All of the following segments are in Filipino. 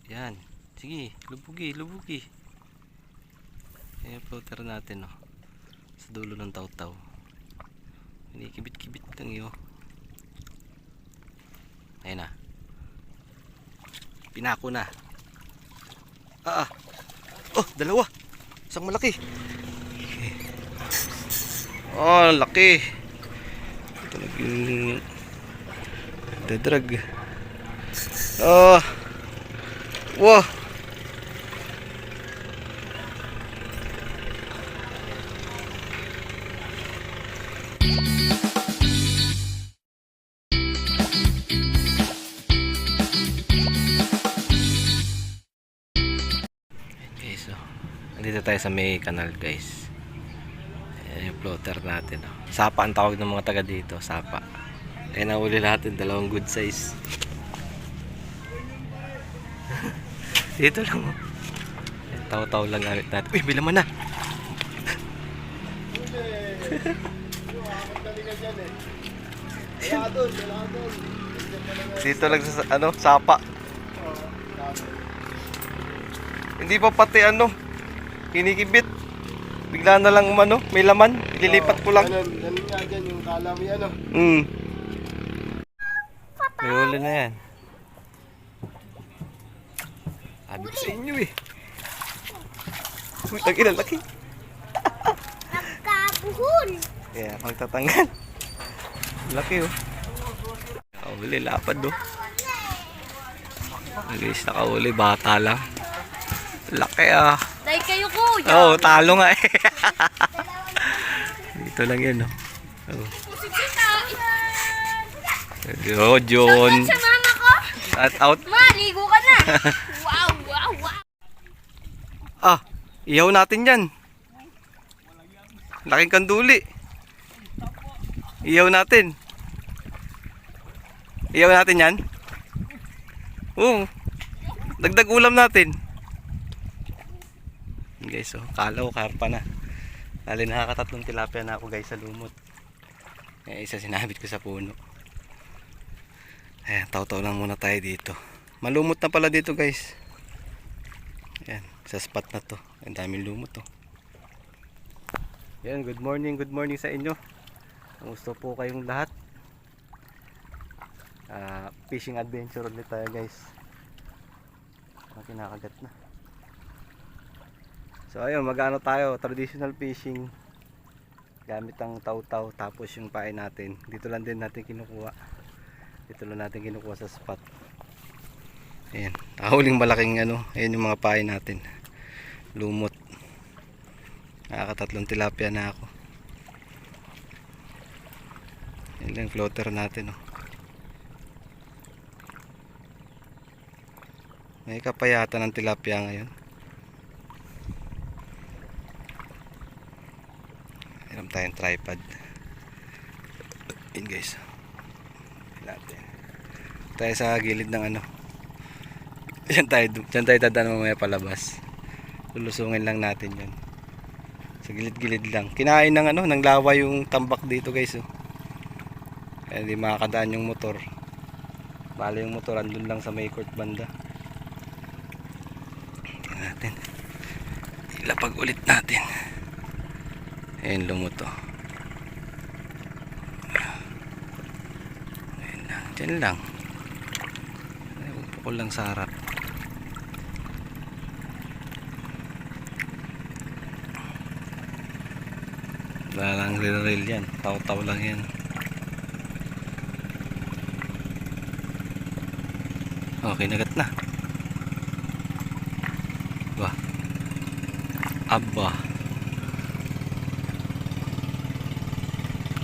Yan. Sige, lubugi, lubugi. Ayan floater natin, oh. Sa dulo ng taw-taw. Kinikibit-kibit lang yun. Ayan na. Pinako na. Oh, dalawa. Isang malaki. Oh, laki. Ito naging dadrag. Oh. Wow. Okay, so nandito tayo sa may kanal, guys. Ayan yung floater natin, oh. Sapa ang tawag ng mga taga dito, sapa. Ayan, nahuli natin dalawang good size. Dito lang, oh. Taw-taw lang gamit natin. Uy, bilaman na. Dito lang sa ano, sapa. Hindi pa pati ano, kinikibit. Bigla na lang umano, may laman. Ililipat ko lang. Ganun nga dyan yung kalami ano. May huli na yan. Sabi ko sa inyo eh. Uy, tag-ina, laki. Nagkabuhol. Kaya, pagtatanggal. Laki oh. Nakahuli, lapad oh. Guys, nakahuli, bata lang. Laki ah. Dahil kayo kuya. Oo, talo nga eh. Dito lang yan oh. Oh, John. Sa mama ko. At out. Maligo ka na. Wow, wow, wow. Ah, ihaw natin yan. Laking kanduli. Ihaw natin. Ihaw natin yan. Oo. Dagdag ulam natin. Guys, oh, kalaw, karpa na. Dali nakakatatlong tilapia na ako, guys, sa lumot. Isa sinabit ko sa puno. Ayan, taw-taw lang muna tayo dito. Malumot na pala dito, guys. Ayan, sa spot na to. Ang daming lumot to. Ayan, good morning sa inyo. Kamusta po kayong lahat? Fishing adventure ulit tayo, guys. Kinakagat na. So ayun, mag-ano tayo, traditional fishing gamit ang taw-taw, tapos yung pain natin dito lang din natin kinukuha. Dito lang natin kinukuha sa spot. Ayan, huling malaking ano, ayan yung mga pain natin. Lumot. Nakakatatlong tilapia na ako. Ayan lang floater natin oh. May kapayatan ng tilapia ngayon. Meron tayong tripod. Yun guys. Natin. Tayo sa gilid ng ano. Diyan tayo dadaan mamaya palabas. Lulusungin lang natin yan. Sa gilid-gilid lang. Kinain ng ano, ng lawa yung tambak dito guys. Oh. Kaya hindi makakadaan yung motor. Bale yung motor andun lang sa may court banda. Tingnan natin. Ilapag ulit natin. Ayan, lumuto. Ayan lang, dyan lang. Upukol lang sa harap. Wala lang reel yan, taw-taw lang yan. Okay, nagat na. Wah. Aba.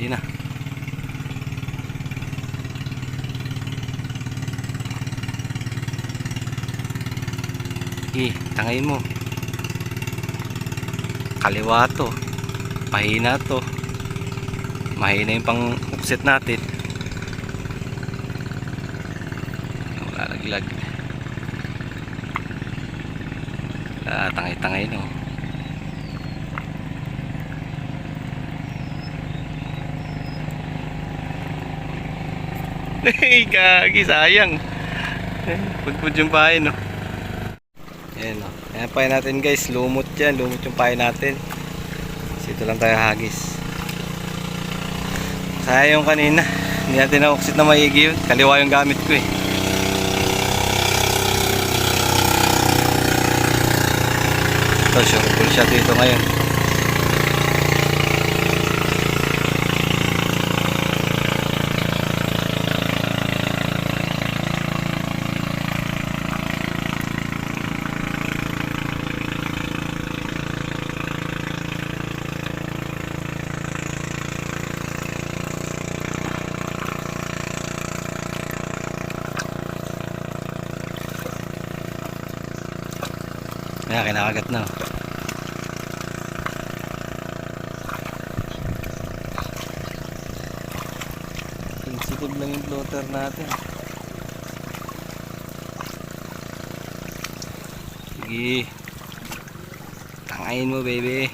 Hindi na. Tangayin mo. Kaliwa to. Mahina to. Mahina yung pang upset natin. Wala laglag. Tangay-tangay no. Hey, gagi, sayang. Pudpud yung bahay, no. Ayan o. Ayan pain natin guys. Lumot yan. Lumot yung pain natin. Kasi ito lang tayo hagis. Sayang yung kanina. Hindi natin na-oxit na maigi yun. Kaliwa yung gamit ko eh. Ito, sure full shot dito ngayon. Ayan, kinakagat na. Sensitive lang yung floater natin. Sige. Tangayin mo, baby.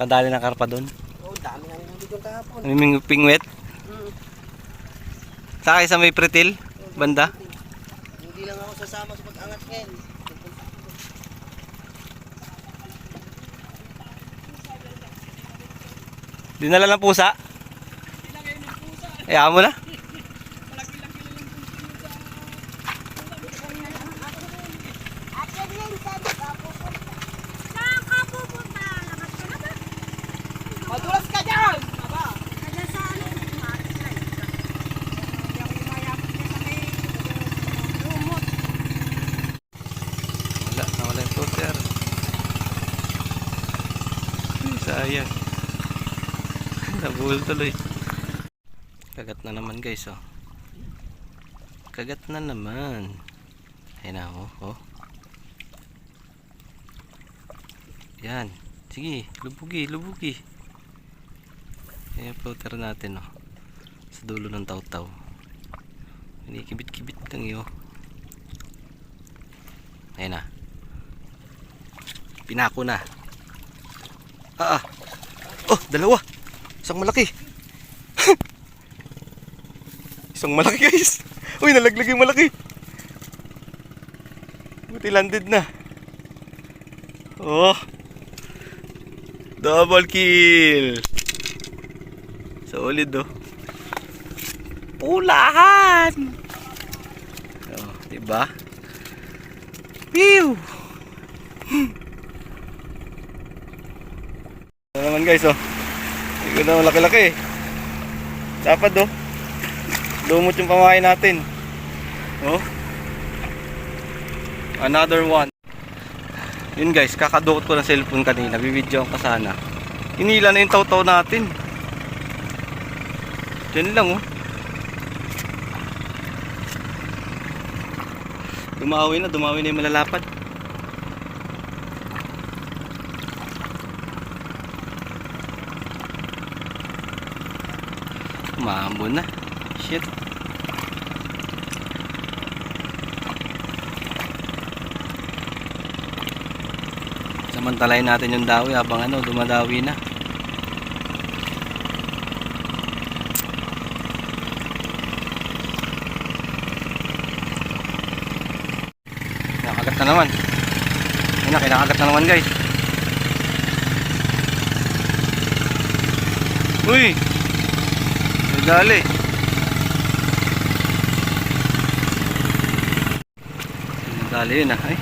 Kadali ng karpa doon. Oh, dami nang huli ko kahapon. May pingwet. Sakay sa may pretil. Banda. Hindi lang ako sasama sa pag-angat ngayon. Dinala ng pusa. Ayaw mo na. Saan ka pupunta? Lakas ka na ba? Madulas ka dyan! Aba! Kada sa ano? Nawala yung floater. Sayang. Nabul tuloy. Kagat na naman guys oh. Kagat na naman. Ayun na oh. Yan. Sige, lubugi. Ayan floater natin oh. Sa dulo ng taw-taw. Kinikibit-kibit lang yun. Ayan na. Pinako na. Oh, dalawa. Isang malaki. Isang malaki guys. Uy, nalaglag yung malaki. Buti landed na. Oh. Double kill. Solid oh. Pulahan. Oh, diba? Pew! Ano naman guys oh. Hindi ko na malaki-laki eh. Dapat oh. Lumot yung pamahay natin. Oh. Another one. Yun guys, kakadukot ko ng cellphone kanina. Bibidyoan ko sana. Hinila na yung taw-taw natin. Diyan lang oh. Dumawi na yung malalapad. Mambo na. Shit. Samantalayin natin yung dawi habang dumadawi na. Kinakagat na naman. Kinakagat na naman guys. Uy! Dali. Dali yun ah. Ay.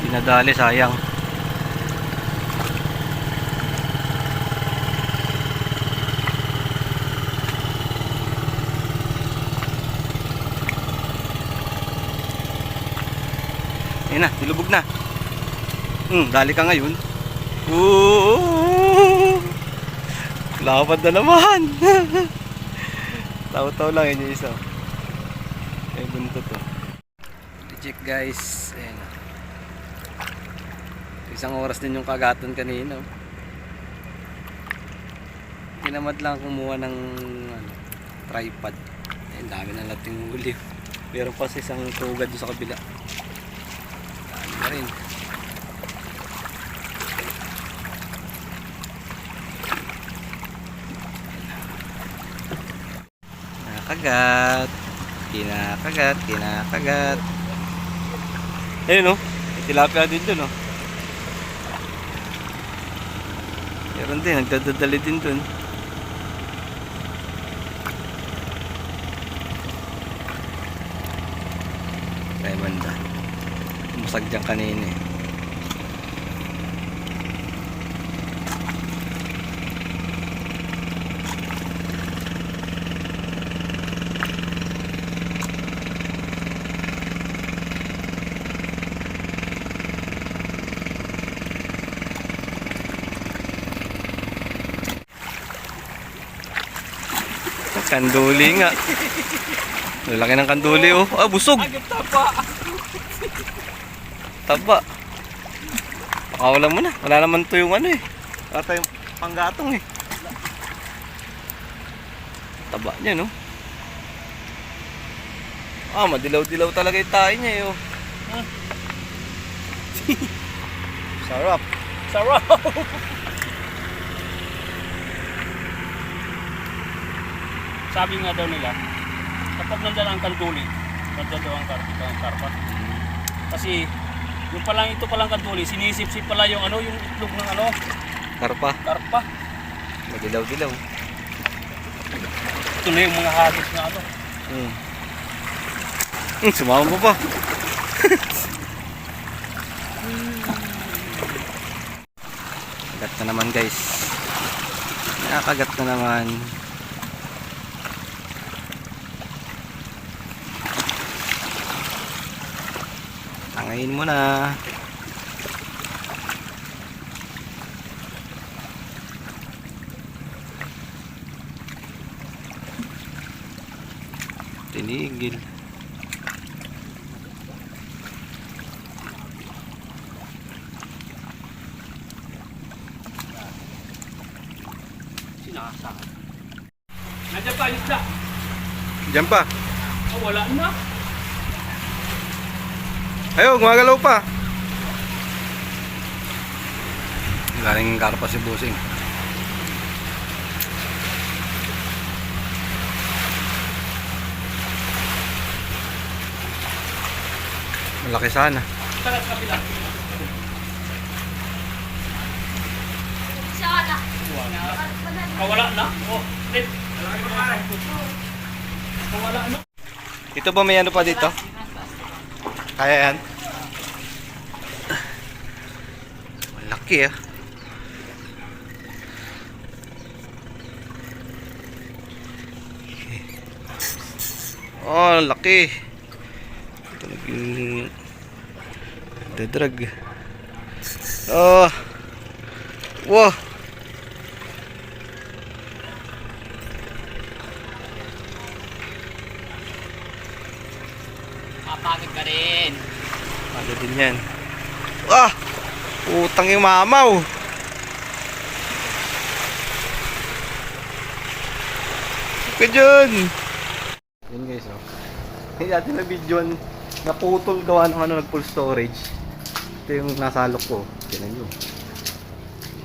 Dinadali sayang. Ayun na, nilubog na. Dali ka ngayon. Lapad na naman. Taw-taw lang yun yung isa. Ay buntot to. Check guys. Ayan. Ito Isang oras din yung kagatan kanina. Oh. Tinamad lang kumuha ng ano, tripod. Ang dami na nating huli. Meron pa sa isang tugad doon sa kabila. Dami na rin. Kinakagat. Kinakagat. Kinakagat. Ayun oh. May tilapia din dun oh. Meron din. Nagdadali din dun. Kaya banda. Musag dyan kanina eh. Kanduli nga. Lalaki ng kanduli oh. Ah, busog. Tapa. Taba. Pakawalan mo na. Wala naman to yung ano eh. Wala tayong panggatong eh. Taba niya no. Ah, madilaw-dilaw talaga yung tayo niya eh oh. Sarap. Sarap. Sabi nga daw nila, kapag nandyan ang kanduli, nandyan daw ang karpa. Kasi yung palang ito palang kanduli, sinisip-sip pala yung ano, yung itlog ng ano, Karpa. karpa. Madilaw-dilaw. Ito na yung mga hagis na ano. Sumama mo pa. Kagat na naman guys. Nakakagat na naman. Tangayin mo na. Tinigil. Sinasaan. Nandiyan pa, isda. Diyan pa. Oh, wala na. Ayun, gumagalaw pa. Galing karpa si Busing. Malaki sana. Tara sa kapila. Sana. Wala na. Oh, tip. Wala na. Ito ba may ano pa dito? Kaya yan? Malaki ah. Oh, laki. Ito naging dadrag. Oh. Wow. Papagod ka rin. Ano din yan? Ah! Utang yung mamaw. Ka dyan. Yun guys oh. Hindi natin na videoan naputol gawa ng ano, nag full storage. Ito yung nasalok ko. Tinan nyo.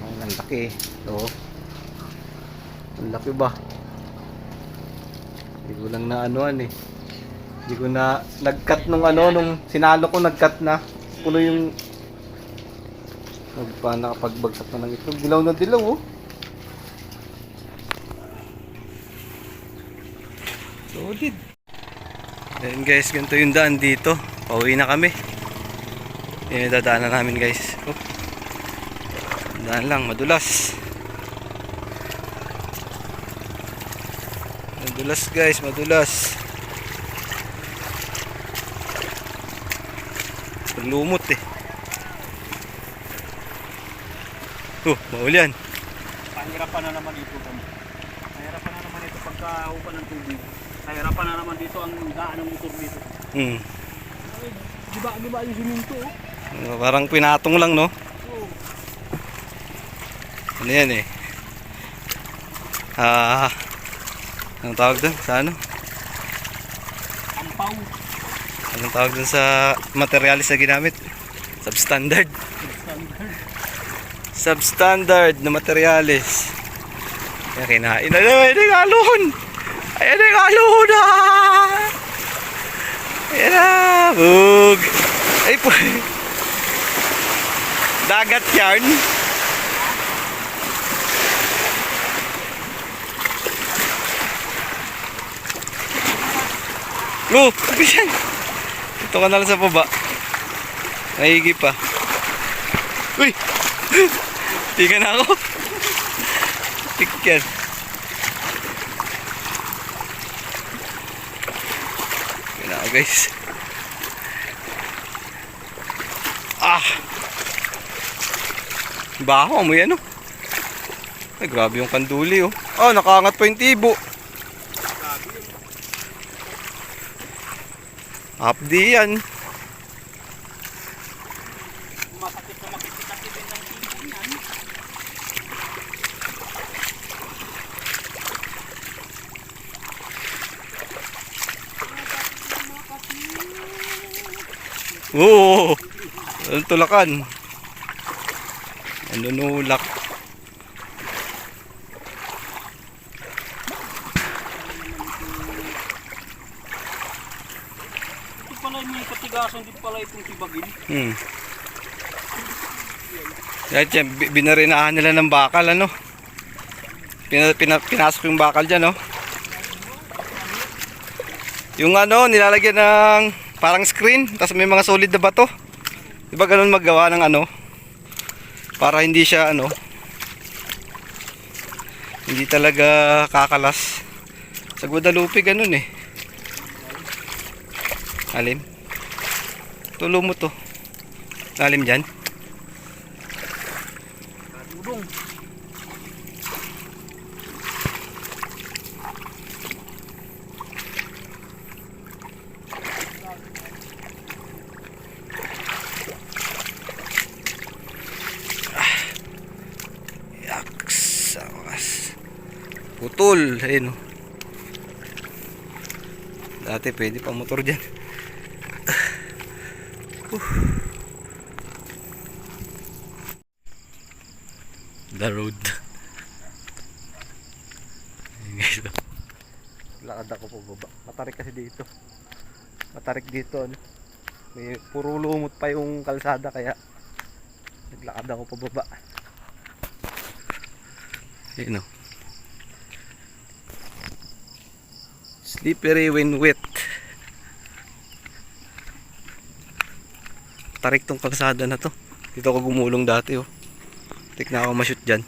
Ang laki. Ito. Ang laki ba? Hindi ko lang na anuan eh. Hindi ko na nag-cut nung ano, nung sinalo ko nag-cut na. Puno yung nakapagbagsak na ng ito. Dilaw na dilaw oh. Solid. Ayan guys, ganito yung daan dito. Pauwi na kami. Yan yung dadaanan namin guys. Oh. Daan lang, madulas. Madulas guys, madulas. Lumot eh. Maulan. Pahirapan na naman ito. Pahirapan na naman ito pagka-upan ng tubig. Pahirapan na naman dito ang daan ng motor dito. Hmm. Giba yung siminto oh. Parang pinatong lang no. Oo. ano yan eh. Anong tawag doon? Sa ano? Ampaw. Anong tawag doon sa materialis na ginamit? Substandard. Substandard na materialis. Kaya kinain na naman. Ayan yung alon. Ayan yung alon. Ayan na. Bug. Ay po. Dagat yarn. Oh, yan. Ito ka na lang sa baba. Naigi pa. Uy! Tingnan na ako. Tikyan. Tingnan ako guys. Ah! Baho mo yan oh. Ay grabe yung kanduli oh. Oh, nakaangat pa yung tibo. Abdi yan. Masakit na makikita din ng tibo yan. Oo. Ang tulakan. Ang nunulak. Ito pala yung katigasan din pala itong tibagin. Yan dyan, binarinahan nila ng bakal ano. Pinasok yung bakal dyan no. Yung ano, nilalagyan ng parang screen, tapos may mga solid na bato. Diba ganun maggawa ng ano? Para hindi siya ano, hindi talaga kakalas. Sa Guadalupe ganun eh. Alim. Tulo mo to. Alim dyan. Udong. Yaks. Sa wakas. Putol. Ayun oh. Dati pwede pa motor dyan. The road. Ayun guys. Lakad ako po baba. Matarik kasi dito. Matarik dito. Ano? May puro lumot pa yung kalsada kaya naglakad ako pa baba. Ayun oh. Slippery when wet. Tarik tong kalsada na to. Dito ako gumulong dati oh. Tik na ako ma-shoot dyan.